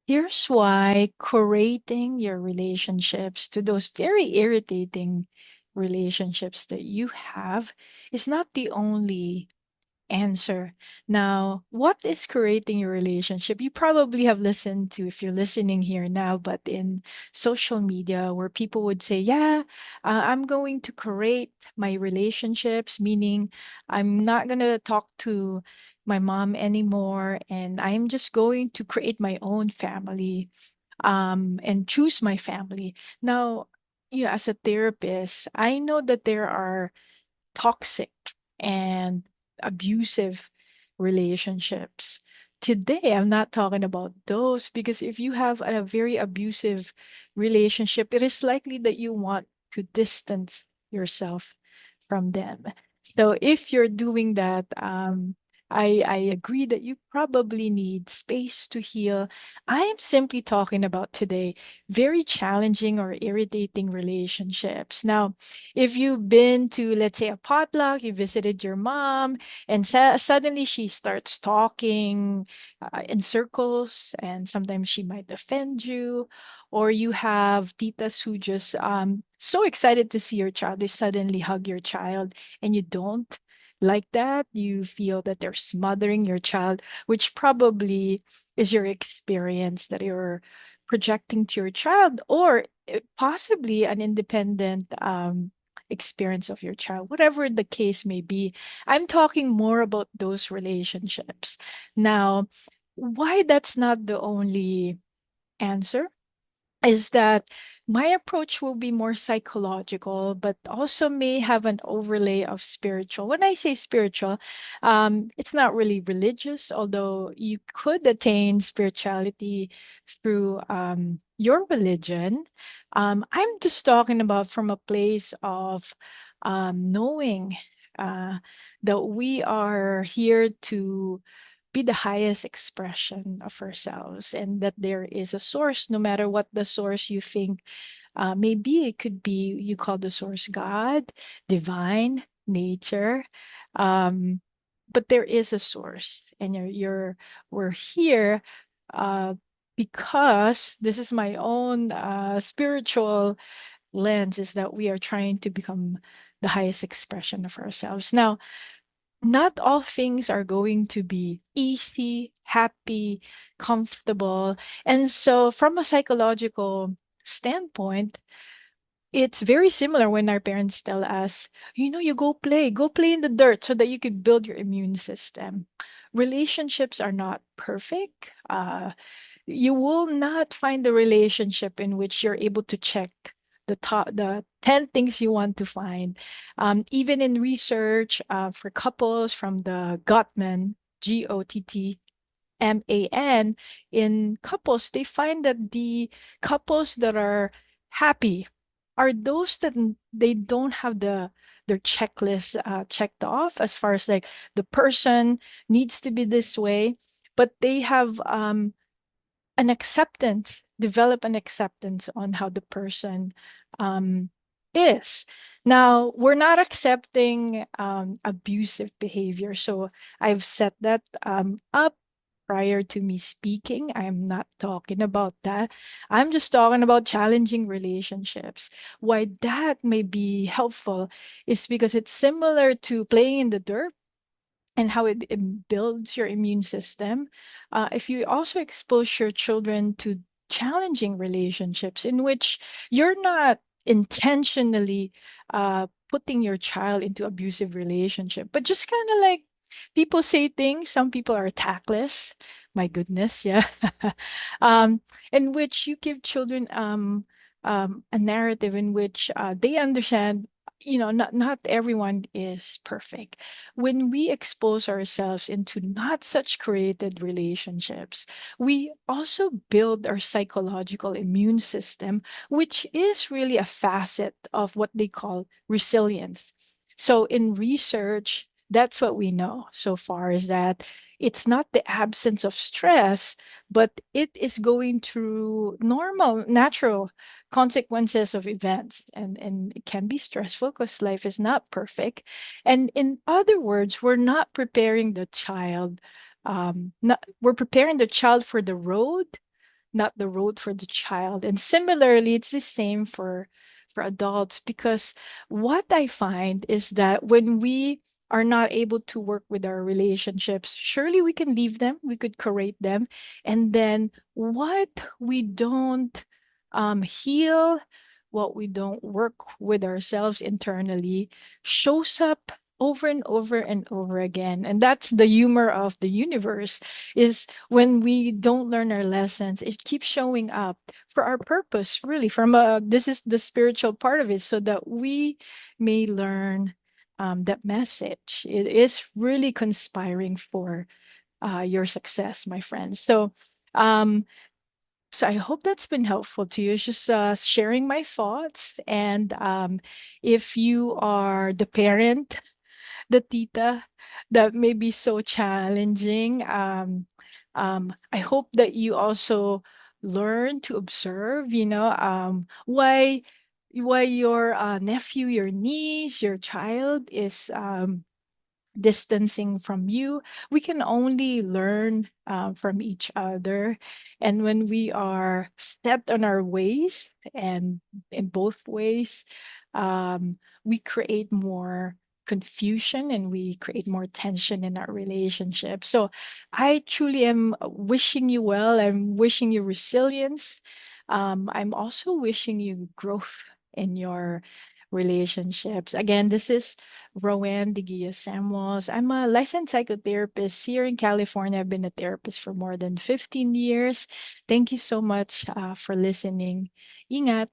Here's why curating your relationships to those very irritating relationships that you have is not the only answer. Now, what is creating your relationship? You probably have listened to, if you're listening here now, but in social media where people would say, yeah, I'm going to create my relationships, meaning I'm not going to talk to my mom anymore, and I'm just going to create my own family and choose my family. Now, as a therapist, I know that there are toxic and abusive relationships. Today, I'm not talking about those because if you have a very abusive relationship, it is likely that you want to distance yourself from them. So if you're doing that, I agree that you probably need space to heal. I am simply talking about today very challenging or irritating relationships. Now, if you've been to, let's say, a potluck, you visited your mom, and suddenly she starts talking in circles, and sometimes she might offend you, or you have titas who just so excited to see your child, they suddenly hug your child, and you don't like that. You feel that they're smothering your child, which probably is your experience that you're projecting to your child, or possibly an independent experience of your child, whatever the case may be. I'm talking more about those relationships. Now, why that's not the only answer is that my approach will be more psychological, but also may have an overlay of spiritual. When I say spiritual, it's not really religious, although you could attain spirituality through your religion. I'm just talking about from a place of knowing uh, that we are here to be the highest expression of ourselves, and that there is a source, no matter what the source you think. Maybe it could be, you call the source God, divine, nature, um, but there is a source, and we're here uh, because this is my own spiritual lens, is that we are trying to become the highest expression of ourselves. Now, not all things are going to be easy, happy, comfortable. And so, from a psychological standpoint, it's very similar when our parents tell us, you go play in the dirt so that you could build your immune system. Relationships are not perfect. You will not find a relationship in which you're able to check the 10 things you want to find. Even in research for couples from the Gottman, in couples, they find that the couples that are happy are those that they don't have their checklist checked off, as far as like the person needs to be this way, but they have develop an acceptance on how the person um, is. Now, we're not accepting abusive behavior. So I've set that up prior to me speaking. I'm not talking about that. I'm just talking about challenging relationships. Why that may be helpful is because it's similar to playing in the dirt and how it builds your immune system. If you also expose your children to challenging relationships in which you're not intentionally putting your child into abusive relationship, but just kind of like people say things, some people are tactless. My goodness, yeah. um, in which you give children a narrative in which they understand, not everyone is perfect. When we expose ourselves into not such created relationships, we also build our psychological immune system, which is really a facet of what they call resilience. So, in research, that's what we know so far, is that it's not the absence of stress, but it is going through normal, natural consequences of events. And it can be stressful because life is not perfect, and in other words, we're not preparing the child. We're preparing the child for the road, not the road for the child. And similarly, it's the same for adults, because what I find is that when we are not able to work with our relationships, surely we can leave them, we could curate them. And then what we don't heal, what we don't work with ourselves internally, shows up over and over and over again. And that's the humor of the universe, is when we don't learn our lessons, it keeps showing up for our purpose, really. From this is the spiritual part of it, so that we may learn that message. It is really conspiring for your success, my friends. Um, so I hope that's been helpful to you. It's just sharing my thoughts. And if you are the parent, the tita, that may be so challenging, I hope that you also learn to observe, why your nephew, your niece, your child is distancing from you. We can only learn from each other. And when we are set on our ways, and in both ways, we create more confusion and we create more tension in our relationship. So I truly am wishing you well. I'm wishing you resilience. I'm also wishing you growth in your relationships. Again, this is Roanne de Samuels. I'm a licensed psychotherapist here in California. I've been a therapist for more than 15 years. Thank you so much for listening. Ingat.